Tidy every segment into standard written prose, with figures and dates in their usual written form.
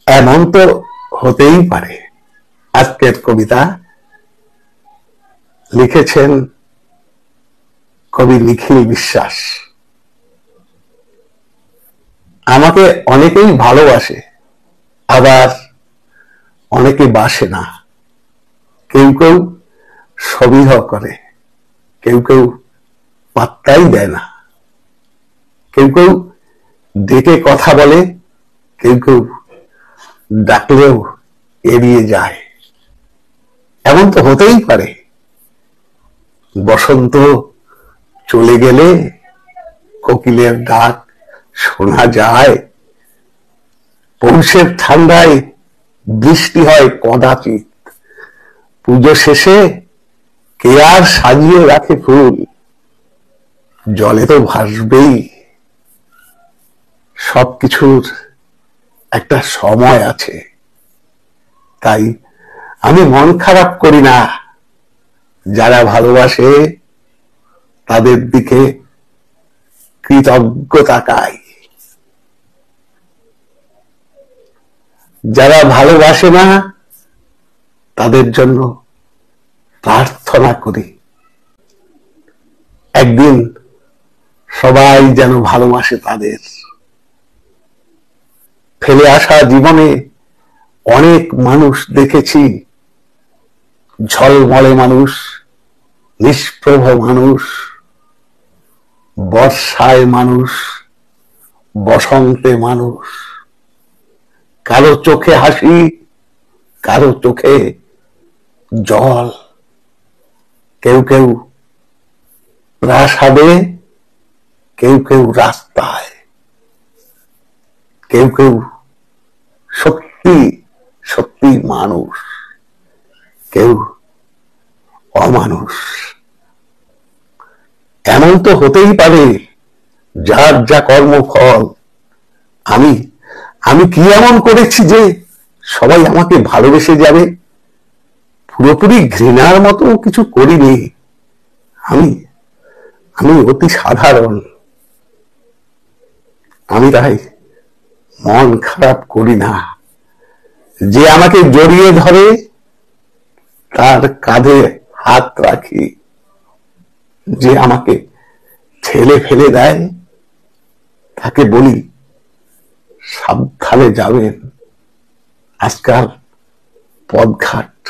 এমন তো হতেই পারে। আজকের কবিতা লিখেছেন কবি নিখিল বিশ্বাস। আমাকে অনেকেই ভালোবাসে, আবার অনেকে বাসে না। কেউ কেউ সবিহ করে, কেউ কেউ পাত্তাই দেয় না। কেউ কেউ ডেকে কথা বলে, কেউ কেউ ডাকলেও এড়িয়ে যায়। এমন তো হতেই পারে। বসন্ত চলে গেলে কোকিলের ডাক শোনা যায়। পৌষের ঠান্ডায় বৃষ্টি হয় কদাচিৎ। পুজো শেষে কে আর সাজিয়ে রাখে ফুল? জলে তো ভাসবেই। সবকিছুর একটা সময় আছে, তাই আমি মন খারাপ করি না। যারা ভালোবাসে তাদের দিকে কৃতজ্ঞ তাকাই। যারা ভালোবাসে না তাদের জন্য প্রার্থনা করি। একদিন সবাই যেন ভালোবাসে তাদের। ফেলে আসা জীবনে অনেক মানুষ দেখেছি, ঝলমলে মানুষ, নিষ্প্রভ মানুষ, বর্ষায় মানুষ, বসন্তে মানুষ। কারো চোখে হাসি, কারো চোখে জল। কেউ কেউ প্রাসাদে, কেউ কেউ রাস্তায়। কেউ কেউ সত্যি সত্যি মানুষ, কেউ অমানুষ। এমন তো হতেই পারে, যার যা কর্মফল। আমি আমি কি এমন করেছি যে সবাই আমাকে ভালোবেসে যাবে? পুরোপুরি ঘৃণার মতো কিছু করিনি। আমি আমি অতি সাধারণ। আমি তাই মন খারাপ করি না। যে আমাকে জড়িয়ে ধরে তার কাঁধে হাত রাখি। যে আমাকে ঠেলে ফেলে দেয় তাকে বলি সাবধানে যাবেন। আজকাল পথঘাট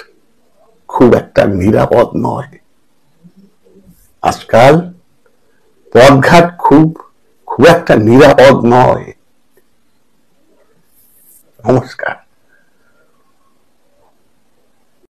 খুব একটা নিরাপদ নয়। আজকাল পথঘাট খুব খুব একটা নিরাপদ নয়। নমস্কার।